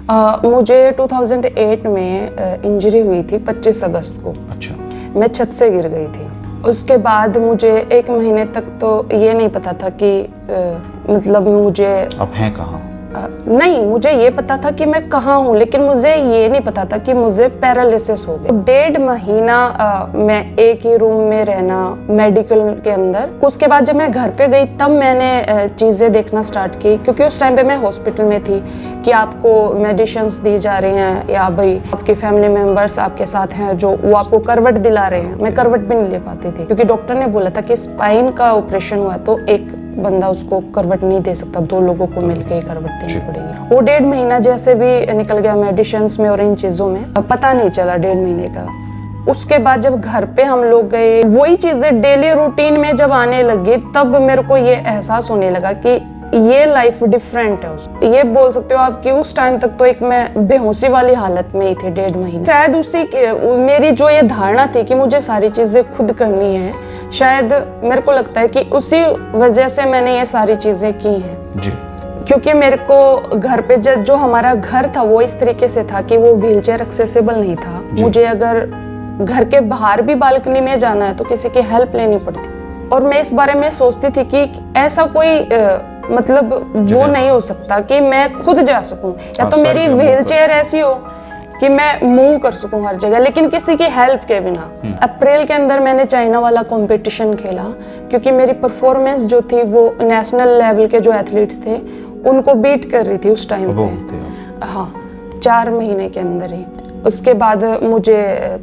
मुझे 2008 में इंजरी हुई थी 25 अगस्त को। अच्छा। मैं छत से गिर गई थी। उसके बाद मुझे 1 महीने तक तो ये नहीं पता था कि मतलब मुझे आप हैं कहाँ? नहीं, मुझे ये पता था कि मैं कहाँ हूँ, लेकिन मुझे ये नहीं पता था कि मुझे पैरालिसिस हो गया। 1.5 महीना मैं एक ही रूम में रहना मेडिकल के अंदर। उसके बाद जब मैं घर पे गई तब मैंने चीज़ें देखना स्टार्ट की, क्योंकि उस टाइम पे मैं हॉस्पिटल में थी कि आपको मेडिसिन्स दी जा रही हैं या भाई आपके फैमिली मेम्बर्स आपके साथ हैं जो वो आपको करवट दिला रहे हैं। मैं करवट भी नहीं ले पाती थी क्योंकि डॉक्टर ने बोला था कि स्पाइन का ऑपरेशन हुआ तो एक बंदा उसको करवट नहीं दे सकता, 2 लोगों को मिलकर ही करवट देनी पड़ेगी। वो 1.5 महीना जैसे भी निकल गया मेडिसिन्स में और इन चीज़ों में, पता नहीं चला 1.5 महीने का। उसके बाद जब घर पे हम लोग गए, वही चीज़ें डेली रूटीन में जब आने लगी तब मेरे को ये एहसास होने लगा कि ये लाइफ डिफरेंट है। ये बोल सकते हो आप कि उस टाइम तक तो एक मैं बेहोशी वाली हालत में ही थी 1.5 महीने। शायद उसी मेरी जो ये धारणा थी कि मुझे सारी चीज़ें खुद करनी है, शायद मेरे को लगता है कि उसी वजह से मैंने ये सारी चीज़ें की हैं जी। क्योंकि मेरे को घर पे जो हमारा घर था वो इस तरीके से था कि वो व्हीलचेयर एक्सेसिबल नहीं था। मुझे अगर घर के बाहर भी बालकनी में जाना है तो किसी की हेल्प लेनी पड़ती, और मैं इस बारे में सोचती थी कि ऐसा कोई मतलब वो नहीं हो सकता कि मैं खुद जा सकूं, या तो मेरी व्हीलचेयर ऐसी हो कि मैं मूव कर सकूं हर जगह, लेकिन किसी की हेल्प के बिना। अप्रैल के अंदर मैंने चाइना वाला कंपटीशन खेला क्योंकि मेरी परफॉर्मेंस जो थी वो नेशनल लेवल के जो एथलीट्स थे उनको बीट कर रही थी उस टाइम पे। हाँ, 4 महीने के अंदर ही। उसके बाद मुझे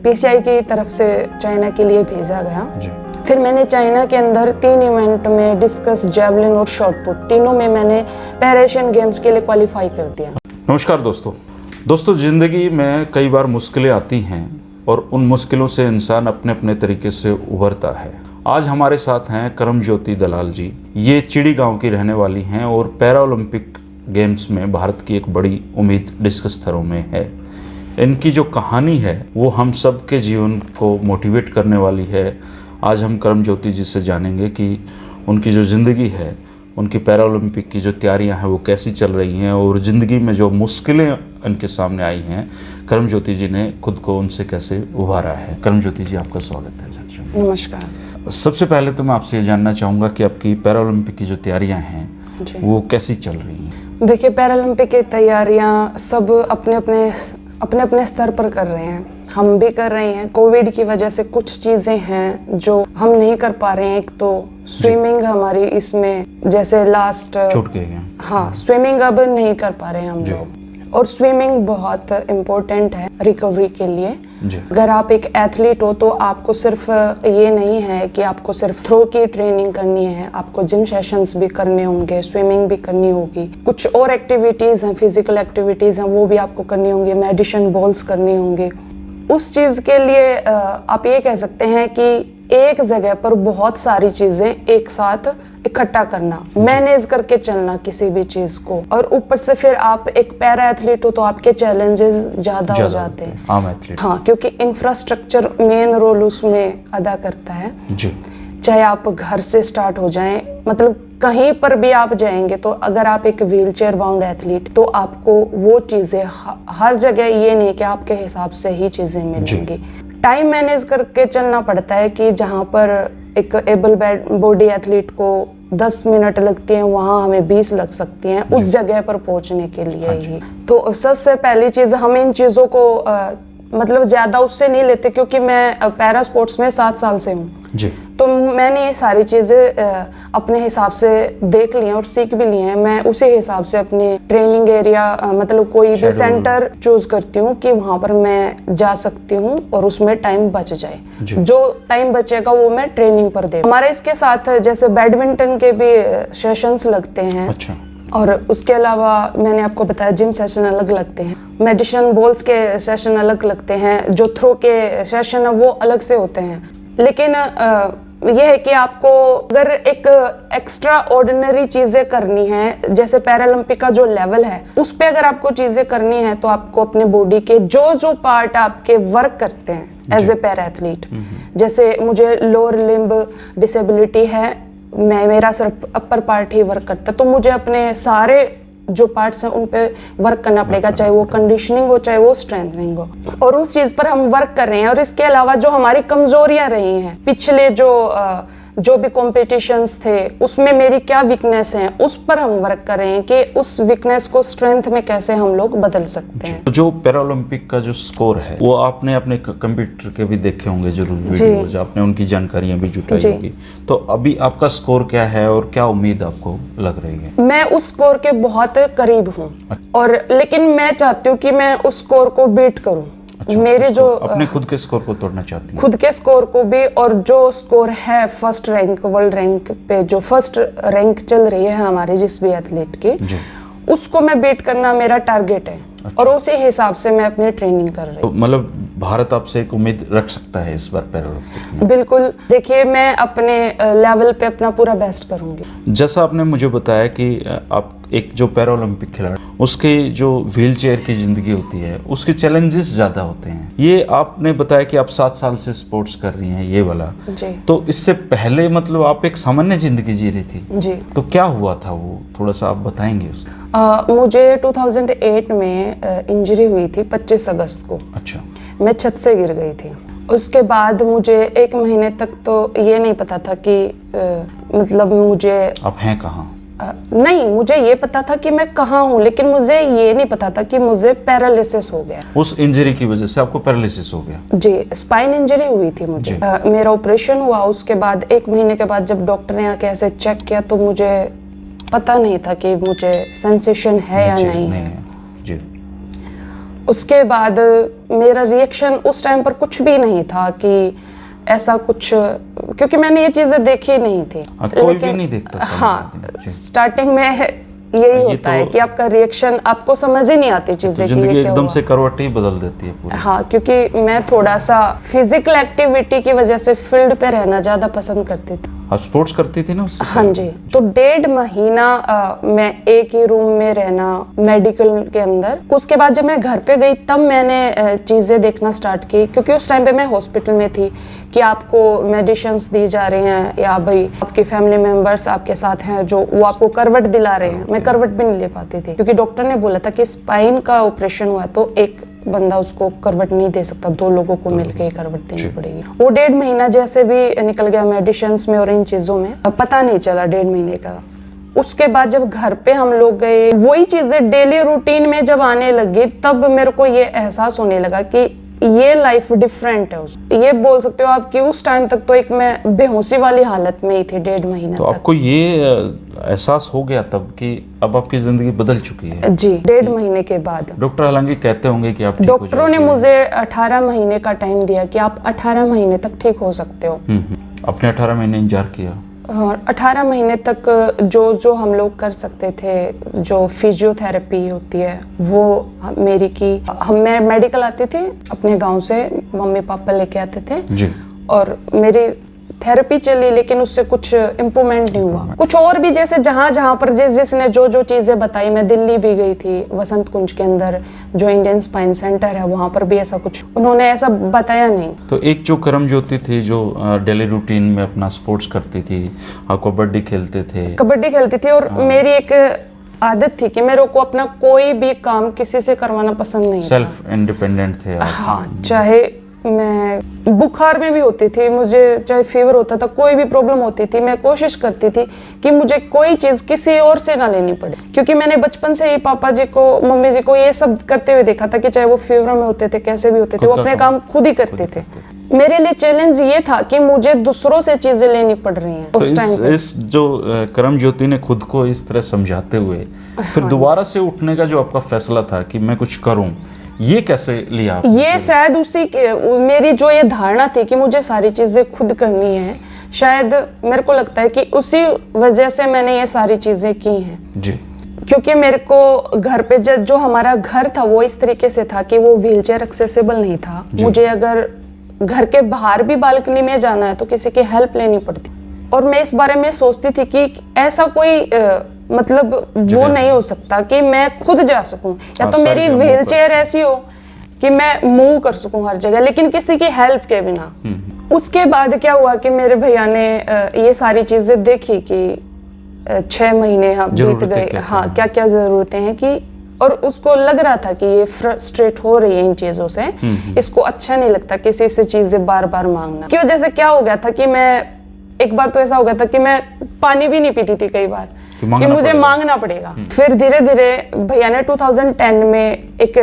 PCI की तरफ से चाइना के लिए भेजा गया। फिर मैंने चाइना के अंदर 3 इवेंट में डिस्कस, जैवलिन और शॉटपुट, तीनों में मैंने पैरा एशियन गेम्स के लिए क्वालिफाई कर दिया। नमस्कार दोस्तों, ज़िंदगी में कई बार मुश्किलें आती हैं और उन मुश्किलों से इंसान अपने अपने तरीके से उभरता है। आज हमारे साथ हैं करमज्योति दलाल जी। ये चिड़ी गांव की रहने वाली हैं और पैरा ओलंपिक गेम्स में भारत की एक बड़ी उम्मीद डिस्कस थ्रो में है। इनकी जो कहानी है वो हम सब के जीवन को मोटिवेट करने वाली है। आज हम करमज्योति जी से जानेंगे कि उनकी जो ज़िंदगी है, उनकी पैरा ओलंपिक की जो तैयारियां हैं वो कैसी चल रही हैं, और ज़िंदगी में जो मुश्किलें इनके सामने आई हैं करमज्योति जी ने खुद को उनसे कैसे उभारा है। करमज्योति जी, आपका स्वागत है। नमस्कार। सबसे पहले तो मैं आपसे ये जानना चाहूँगा कि आपकी पैरा ओलंपिक की जो तैयारियाँ हैं वो कैसी चल रही हैं? देखिए, पैरा ओलंपिक की तैयारियाँ सब अपने अपने स्तर पर कर रहे हैं। हम भी कर रहे हैं। कोविड की वजह से कुछ चीज़ें हैं जो हम नहीं कर पा रहे हैं। एक तो स्विमिंग हमारी इसमें जैसे लास्ट छूट गई है। हाँ, स्विमिंग अब नहीं कर पा रहे हैं हम लोग, और स्विमिंग बहुत इम्पोर्टेंट है रिकवरी के लिए। अगर आप एक एथलीट हो तो आपको सिर्फ ये नहीं है कि आपको सिर्फ थ्रो की ट्रेनिंग करनी है, आपको जिम सेशंस भी करने होंगे, स्विमिंग भी करनी होगी, कुछ और एक्टिविटीज़ हैं, फिजिकल एक्टिविटीज़ हैं वो भी आपको करनी होंगी, मेडिसिन बॉल्स करनी होंगी। उस चीज़ के लिए आप ये कह सकते हैं कि एक जगह पर बहुत सारी चीज़ें एक साथ इकट्ठा करना, मैनेज करके चलना किसी भी चीज़ को, और ऊपर से फिर आप एक पैरा एथलीट हो तो आपके चैलेंजेस ज़्यादा हो जाते हैं। आम एथलीट। हाँ, क्योंकि इंफ्रास्ट्रक्चर मेन रोल उसमें अदा करता है जी। चाहे आप घर से स्टार्ट हो जाएं, मतलब कहीं पर भी आप जाएंगे तो अगर आप एक व्हीलचेयर बाउंड एथलीट तो आपको वो चीज़ें हर जगह ये नहीं कि आपके हिसाब से ही चीज़ें मिलेंगी। टाइम मैनेज करके चलना पड़ता है कि जहाँ पर एक एबल बॉडी एथलीट को 10 मिनट लगती हैं वहाँ हमें 20 लग सकती हैं उस जगह पर पहुँचने के लिए ही। तो सबसे पहली चीज़, हम इन चीज़ों को मतलब ज़्यादा उससे नहीं लेते, क्योंकि मैं पैरा स्पोर्ट्स में 7 साल से हूँ जी। तो मैंने ये सारी चीज़ें अपने हिसाब से देख ली हैं और सीख भी ली हैं। मैं उसी हिसाब से अपने ट्रेनिंग एरिया मतलब कोई भी सेंटर चूज करती हूँ कि वहाँ पर मैं जा सकती हूँ और उसमें टाइम बच जाए। जो टाइम बचेगा वो मैं ट्रेनिंग पर दे। हमारे इसके साथ जैसे बैडमिंटन के भी सेशंस लगते हैं। अच्छा। और उसके अलावा मैंने आपको बताया जिम सेशन अलग लगते हैं, मेडिसिन बॉल्स के सेशन अलग लगते हैं, जो थ्रो के सेशन है वो अलग से होते हैं। लेकिन यह है कि आपको अगर एक एक्स्ट्रा ऑर्डिनरी चीज़ें करनी है, जैसे पैरालंपिक का जो लेवल है उस पे अगर आपको चीज़ें करनी है तो आपको अपने बॉडी के जो पार्ट आपके वर्क करते हैं एज ए पैरा एथलीट, जैसे मुझे लोअर लिम्ब डिसेबिलिटी है, मेरा सिर्फ अपर पार्ट ही वर्क करता है, तो मुझे अपने सारे जो पार्ट्स हैं उन पे वर्क करना पड़ेगा, चाहे वो कंडीशनिंग हो चाहे वो स्ट्रेंथनिंग हो, और उस चीज पर हम वर्क कर रहे हैं। और इसके अलावा जो हमारी कमजोरियां रही हैं पिछले जो भी कॉम्पिटिशन्स थे उसमें मेरी क्या वीकनेस है, उस पर हम वर्क कर रहे हैं कि उस वीकनेस को स्ट्रेंथ में कैसे हम लोग बदल सकते हैं। जो पैरालंपिक का जो स्कोर है वो आपने अपने कंप्यूटर के भी देखे होंगे जरूर वीडियोज, आपने उनकी जानकारियां भी जुटाई होगी, तो अभी आपका स्कोर क्या है और क्या उम्मीद आपको लग रही है? मैं उस स्कोर के बहुत करीब हूँ, और लेकिन मैं चाहती हूँ कि मैं उस स्कोर को बीट करूँ। अच्छा, मेरे जो अपने खुद के स्कोर को तोड़ना चाहती हैं? खुद के स्कोर को भी, और जो स्कोर है फर्स्ट रैंक, वर्ल्ड रैंक पे जो फर्स्ट रैंक चल रही है हमारे जिस भी एथलीट की, उसको मैं बीट करना मेरा टारगेट है। अच्छा। और उसी हिसाब से मैं अपनी ट्रेनिंग कर रही हूँ। तो मतलब भारत आपसे एक उम्मीद रख सकता है इस बार पैरालंपिक में? बिल्कुल, देखिए मैं अपने लेवल पे अपना पूरा बेस्ट करूंगी। जैसा आपने मुझे बताया कि आप एक जो पैरालंपिक खिलाड़ी, उसके जो व्हील चेयर की ज़िंदगी होती है उसके चैलेंजेस ज़्यादा होते हैं। ये आपने बताया कि आप 7 साल से स्पोर्ट्स कर रही हैं ये वाला जी। तो इससे पहले मतलब आप एक सामान्य ज़िंदगी जी रही थी जी। तो क्या हुआ था वो थोड़ा सा आप बताएंगे उसको? मुझे 2008 में इंजरी हुई थी 25 अगस्त को। अच्छा। मैं छत से गिर गई थी। उसके बाद मुझे 1 महीने तक तो ये नहीं पता था कि मतलब मुझे आप हैं कहाँ? नहीं, मुझे ये पता था कि मैं कहाँ हूँ, लेकिन मुझे ये नहीं पता था कि मुझे पैरालिसिस हो गया। उस इंजरी की वजह से आपको पैरालिसिस हो गया? जी, स्पाइन इंजरी हुई थी मुझे। मेरा ऑपरेशन हुआ, उसके बाद 1 महीने के बाद जब डॉक्टर ने आके ऐसे चेक किया तो मुझे पता नहीं था कि मुझे सेंसेशन है या नहीं है। जी। उसके बाद मेरा रिएक्शन उस टाइम पर कुछ भी नहीं था कि ऐसा कुछ, क्योंकि मैंने ये चीजें देखी नहीं थी। कोई भी नहीं देखता। हाँ, स्टार्टिंग में यही होता है कि आपका रिएक्शन, आपको समझ ही नहीं आती चीजें, जिंदगी एकदम से करवट ही बदल देती है पूरी। हाँ, क्योंकि मैं थोड़ा सा फिजिकल एक्टिविटी की वजह से फील्ड पे रहना ज्यादा पसंद करती थी। आप स्पोर्ट्स करती थी ना उससे? हाँ जी। तो 1.5 महीना मैं एक ही रूम में रहना मेडिकल के अंदर। उसके बाद जब मैं घर पे गई तब मैंने चीजें देखना स्टार्ट की, क्योंकि उस टाइम पे मैं हॉस्पिटल में थी कि आपको मेडिसिन्स दी जा रही हैं या भाई आपके फैमिली मेंबर्स आपके साथ हैं जो वो आपको करवट दिला रहे हैं। मैं करवट भी नहीं ले पाती थी क्योंकि डॉक्टर ने बोला था कि स्पाइन का ऑपरेशन हुआ है तो एक बंदा उसको करवट नहीं दे सकता, 2 लोगों को मिलकर ही करवट देनी पड़ेगी। वो 1.5 महीना जैसे भी निकल गया मेडिसिन्स में और इन चीजों में, पता नहीं चला 1.5 महीने का। उसके बाद जब घर पे हम लोग गए, वही चीजें डेली रूटीन में जब आने लगी तब मेरे को ये एहसास होने लगा कि ये लाइफ डिफरेंट है। ये बोल सकते हो आप कि उस टाइम तक तो एक मैं बेहोशी वाली हालत में ही थी 1.5 महीना तो तक। आपको ये एहसास हो गया तब कि अब आपकी जिंदगी बदल चुकी है? जी, 1.5 महीने के बाद। डॉक्टर हालांकि कहते होंगे कि आप ठीक हो डॉक्टरों ने मुझे 18 महीने का टाइम दिया कि आप 18 महीने तक ठीक हो सकते हो। आपने 18 महीने इंतजार किया? 18 महीने तक जो हम लोग कर सकते थे, जो फिजियोथेरेपी होती है वो मेरी की। मैं मेडिकल आती थी अपने गांव से, मम्मी पापा लेके आते थे जी। और मेरी थेरेपी चली, लेकिन उससे कुछ इम्प्रूवमेंट नहीं हुआ। कुछ और भी जैसे जहाँ पर जिसने जो चीज़ें बताई, मैं दिल्ली भी गई थी, वसंत कुंज के अंदर जो इंडियन स्पाइन सेंटर है वहाँ पर भी ऐसा कुछ उन्होंने ऐसा बताया नहीं। तो एक जो करम ज्योति थी जो डेली रूटीन में अपना स्पोर्ट्स करती थी, आप कबड्डी खेलते थे? कबड्डी खेलती थी और मेरी एक आदत थी कि मेरे को अपना कोई भी काम किसी से करवाना पसंद नहीं। सेल्फ इंडिपेंडेंट थे आप? हाँ, चाहे मैं बुखार में भी होती थी, मुझे चाहे फीवर होता था, कोई भी प्रॉब्लम होती थी, मैं कोशिश करती थी कि मुझे कोई चीज़ किसी और से ना लेनी पड़े, क्योंकि मैंने बचपन से ही पापा जी को, मम्मी जी को ये सब करते हुए देखा था कि चाहे वो फीवर में होते थे, कैसे भी होते थे, वो अपने काम खुद ही करते थे। मेरे लिए चैलेंज ये था कि मुझे दूसरों से चीजें लेनी पड़ रही हैं उस टाइम पे। इस जो करम ज्योति ने खुद को इस तरह समझाते हुए फिर दोबारा से उठने का जो आपका फैसला था कि मैं कुछ करूं, ये कैसे लिया आपने? ये शायद मेरी जो ये धारणा थी कि मुझे सारी चीजें खुद करनी है, शायद मेरे को लगता है कि उसी वजह से मैंने ये सारी चीजें की हैं जी। क्योंकि मेरे को घर पे जो हमारा घर था वो इस तरीके से था कि वो व्हीलचेयर एक्सेसिबल नहीं था। मुझे अगर घर के बाहर भी बालकनी में जाना है तो किसी की हेल्प लेनी पड़ती, और मैं इस बारे में सोचती थी कि ऐसा कोई मतलब वो नहीं हो सकता कि मैं खुद जा सकूं, या तो मेरी व्हीलचेयर ऐसी हो कि मैं मूव कर सकूं हर जगह, लेकिन किसी की हेल्प के बिना। उसके बाद क्या हुआ कि मेरे भैया ने ये सारी चीजें देखी कि 6 महीने हाँ बीत जरूरतें गए, क्या-क्या हाँ हैं? क्या क्या ज़रूरतें हैं कि, और उसको लग रहा था कि ये फ्रस्ट्रेट हो रही है इन चीज़ों से, इसको अच्छा नहीं लगता किसी से चीज़ें बार बार मांगना। की वजह से क्या हो गया था कि मैं एक बार तो ऐसा हो गया था कि मैं पानी भी नहीं पीती थी कई बार, कि मुझे मांगना पड़ेगा। फिर धीरे धीरे भैया ने 2010 में एक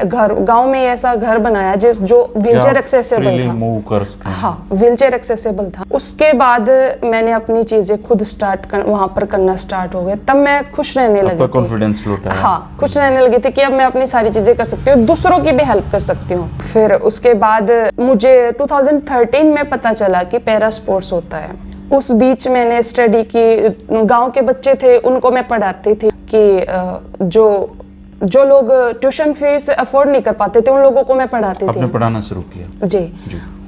घर गांव में ऐसा घर बनाया जो व्हीलचेयर एक्सेसिबल था, मूव कर सकें। हाँ व्हीलचेयर एक्सेसिबल था। उसके बाद मैंने अपनी चीजें खुद वहां पर करना स्टार्ट हो गए, तब मैं खुश रहने लगी थी, कॉन्फिडेंस लौटा। हाँ खुश रहने लगी थी कि अब मैं अपनी सारी चीजें कर सकती हूँ, दूसरों की भी हेल्प कर सकती हूँ। फिर उसके बाद मुझे 2013 में पता चला कि पैरा स्पोर्ट्स होता है। उस बीच मैंने स्टडी की, गांव के बच्चे थे उनको मैं पढ़ाती थी कि जो लोग ट्यूशन फीस अफोर्ड नहीं कर पाते थे उन लोगों को मैं पढ़ाती थी। आपने पढ़ाना शुरू किया? जी।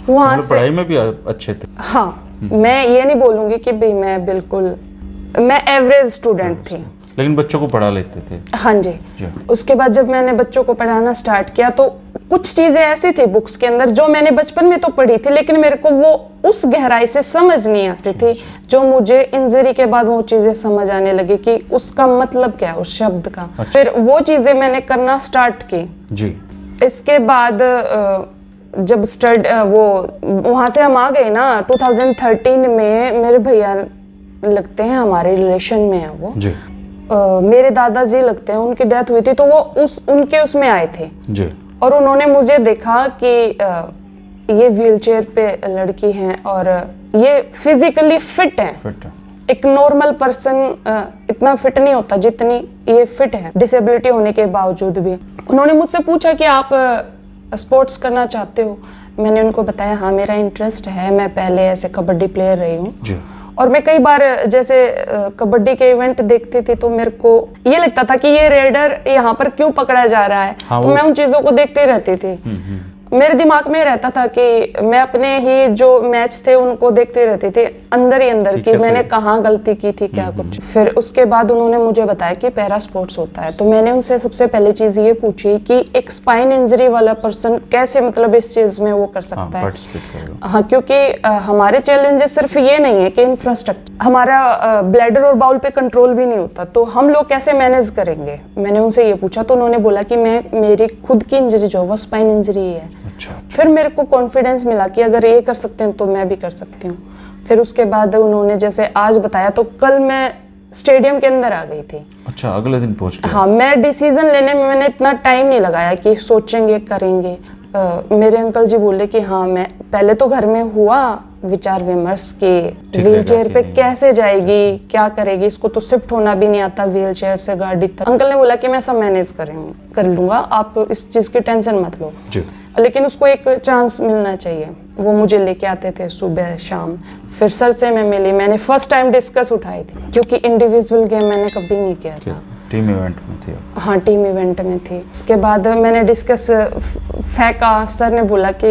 वहाँ से पढ़ाई में भी अच्छे थे? हाँ, मैं ये नहीं बोलूंगी कि भाई मैं एवरेज स्टूडेंट थी, लेकिन बच्चों को पढ़ा लेते थे। हाँ जी। उसके बाद जब मैंने बच्चों को पढ़ाना स्टार्ट किया तो कुछ चीजें ऐसी थी बुक्स के अंदर जो मैंने बचपन में तो पढ़ी थी, लेकिन मेरे को वो उस गहराई से समझ नहीं आती थी जो मुझे इंजरी के बाद वो चीजें समझ आने लगी कि उसका मतलब क्या है उस शब्द का। अच्छा। फिर वो चीजें मैंने करना स्टार्ट की जी। इसके बाद जब वो वहां से हम आ गए ना 2013 में, मेरे भैया लगते हैं हमारे रिलेशन में है वो जी। मेरे दादाजी लगते हैं, उनकी डेथ हुई थी तो वो उनके उसमें आए थे जी। और उन्होंने मुझे देखा कि ये व्हीलचेयर पे लड़की हैं और ये फिजिकली फिट है। एक नॉर्मल पर्सन इतना फिट नहीं होता जितनी ये फिट है, डिसेबिलिटी होने के बावजूद भी। उन्होंने मुझसे पूछा कि आप स्पोर्ट्स करना चाहते हो? मैंने उनको बताया हाँ मेरा इंटरेस्ट है, मैं पहले ऐसे कबड्डी प्लेयर रही हूँ और मैं कई बार जैसे कबड्डी के इवेंट देखती थी तो मेरे को ये लगता था कि ये रेडर यहाँ पर क्यों पकड़ा जा रहा है। हाँ, तो मैं उन चीजों को देखती रहती थी। मेरे दिमाग में रहता था कि मैं अपने ही जो मैच थे उनको देखते रहती थी अंदर ही अंदर कि मैंने कहाँ गलती की थी क्या कुछ। फिर उसके बाद उन्होंने मुझे बताया कि पैरा स्पोर्ट्स होता है, तो मैंने उनसे सबसे पहले चीज ये पूछी कि एक स्पाइन इंजरी वाला पर्सन कैसे मतलब इस चीज में वो कर सकता है। हाँ, क्योंकि हमारे चैलेंजेस सिर्फ ये नहीं है कि इंफ्रास्ट्रक्चर, हमारा ब्लैडर और बाउल पे कंट्रोल भी नहीं होता, तो हम लोग कैसे मैनेज करेंगे। मैंने उनसे ये पूछा तो उन्होंने बोला कि मेरी खुद की इंजरी जो वो स्पाइन इंजरी है। अच्छा। फिर मेरे को कॉन्फिडेंस मिला कि अगर ये कर सकते हैं तो मैं भी कर सकती हूँ। फिर उसके बाद उन्होंने जैसे आज बताया तो कल मैं स्टेडियम के अंदर आ गई थी। अच्छा, अगले दिन पहुंच गए? हाँ, मैं डिसीजन लेने में मैंने इतना टाइम नहीं लगाया कि सोचेंगे करेंगे। मेरे अंकल जी बोले कि हाँ, मैं पहले तो घर में हुआ विचार विमर्श कि व्हीलचेयर पे कैसे जाएगी, क्या करेगी, इसको तो शिफ्ट होना भी नहीं आता व्हीलचेयर से गाड़ी तक। अंकल ने बोला कि मैं सब मैनेज कर लूंगा, आप इस चीज की टेंशन मत लो, लेकिन उसको एक चांस मिलना चाहिए। वो मुझे लेके आते थे सुबह शाम। फिर सर से मैं मिली, मैंने फर्स्ट टाइम डिस्कस उठाई थी क्योंकि इंडिविजुअल गेम मैंने कभी नहीं किया था। टीम इवेंट में थी? हाँ, टीम इवेंट में थी। उसके बाद मैंने डिस्कस फेंका, सर ने बोला कि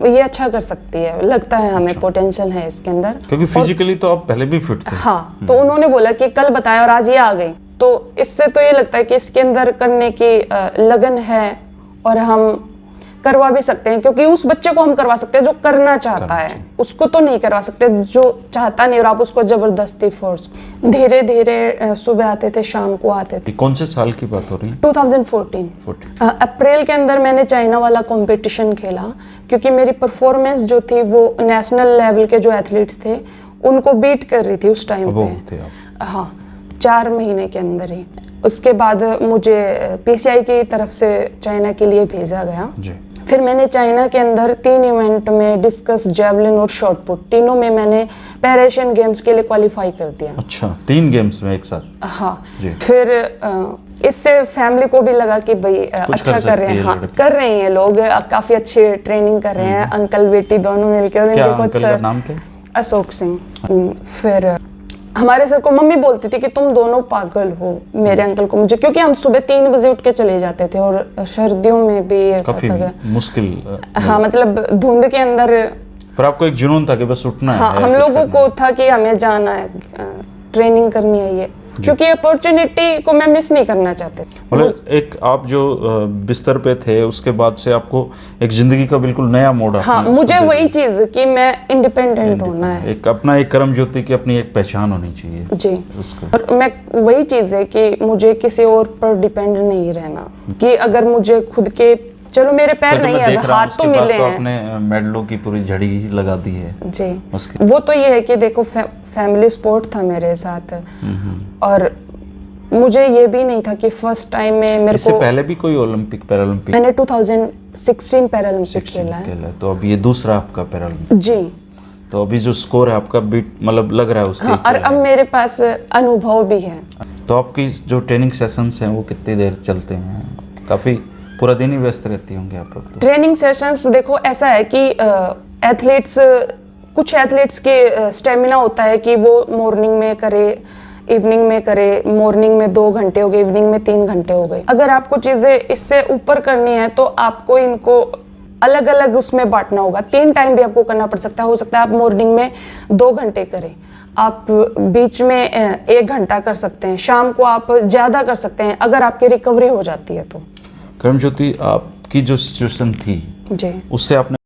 ये अच्छा कर सकती है, लगता है हमें पोटेंशियल है इसके अंदर, क्योंकि फिजिकली तो आप पहले भी फिट थे। हाँ, तो उन्होंने बोला कि कल बताया और आज ये आ गई, तो इससे तो ये लगता है कि इसके अंदर करने की लगन है और हम करवा भी सकते हैं, क्योंकि उस बच्चे को हम करवा सकते हैं जो करना चाहता है, उसको तो नहीं करवा सकते जो चाहता नहीं और आप उसको जबरदस्ती फोर्स। धीरे धीरे सुबह आते थे, शाम को आते थे। कौन से साल की बात हो रही है? 2014 अप्रैल के अंदर मैंने चाइना वाला कंपटीशन खेला, क्योंकि मेरी परफॉर्मेंस जो थी वो नेशनल लेवल के जो एथलीट्स थे उनको बीट कर रही थी उस टाइम पे। हाँ, 4 महीने के अंदर ही। उसके बाद मुझे पीसीआई की तरफ से चाइना के लिए भेजा गया जी। फिर मैंने चाइना के अंदर 3 इवेंट में डिस्कस, जैवलिन और शॉट पुट, तीनों में मैंने पैरा एशियन गेम्स के लिए क्वालिफाई कर दिया। अच्छा, 3 गेम्स में एक साथ? हाँ जी। फिर इससे फैमिली को भी लगा कि भाई अच्छा कर रहे हैं। हाँ, कर रहे हैं लोग, काफी अच्छी ट्रेनिंग कर रहे हैं, अंकल बेटी दोनों मिलकर। क्या अंकल का नाम क्या? अशोक सिंह। फिर हमारे सर को मम्मी बोलती थी कि तुम दोनों पागल हो, मेरे अंकल को मुझे, क्योंकि हम सुबह 3 बजे उठ के चले जाते थे और सर्दियों में भी काफी मुश्किल। हाँ, मतलब धुंध के अंदर। पर आपको एक जुनून था कि बस उठना है। हम लोगों को था कि हमें जाना है, ट्रेनिंग करनी है ये, क्योंकि अपॉर्चुनिटी को मैं मिस नहीं करना चाहती। मतलब एक आप जो बिस्तर पे थे उसके बाद से आपको एक जिंदगी का बिल्कुल नया मोड़ हाँ, आपने मुझे उसको दे वही दिया। चीज कि मैं इंडिपेंडेंट होना है। एक अपना एक कर्म ज्योति की अपनी एक पहचान होनी चाहिए जी, उसका। और मैं वही चीज है कि मुझे किसी और पर डिपेंड नहीं रहना, कि अगर मुझे खुद के, चलो मेरे पैर नहीं है, हाथ तो मिले हैं। आपने मेडलों की पूरी झड़ी ही लगा दी है जी, उसके। वो तो ये है कि देखो फैमिली सपोर्ट था मेरे साथ, और मुझे ये भी नहीं था कि फर्स्ट टाइम में मेरे इससे को, पहले भी कोई ओलंपिक पैरालंपिक मैंने 2016 पैरालंपिक खेला है। खेला है, तो अब ये दूसरा आपका पैरालंपिक। जी, तो अभी जो स्कोर है आपका बीट मतलब लग रहा है उसके हाँ, और अब मेरे पास अनुभव भी है। तो आपकी जो ट्रेनिंग सेशंस हैं वो कितनी देर चलते हैं? काफी पूरा दिन ही व्यस्त रहती होंगे आप लोग तो। ट्रेनिंग सेशंस देखो ऐसा है कि एथलीट्स, कुछ एथलीट्स के स्टेमिना होता है कि वो मॉर्निंग में करे, इवनिंग में करे। मॉर्निंग में 2 घंटे हो गए, इवनिंग में 3 घंटे हो गए। अगर आपको चीजें इससे ऊपर करनी है तो आपको इनको अलग अलग उसमें बांटना होगा। 3 टाइम भी आपको करना पड़ सकता है। हो सकता है आप मॉर्निंग में 2 घंटे करें, आप बीच में 1 घंटा कर सकते हैं, शाम को आप ज्यादा कर सकते हैं अगर आपकी रिकवरी हो जाती है तो। कर्म ज्योति, आपकी जो सिचुएशन थी जी, उससे आपने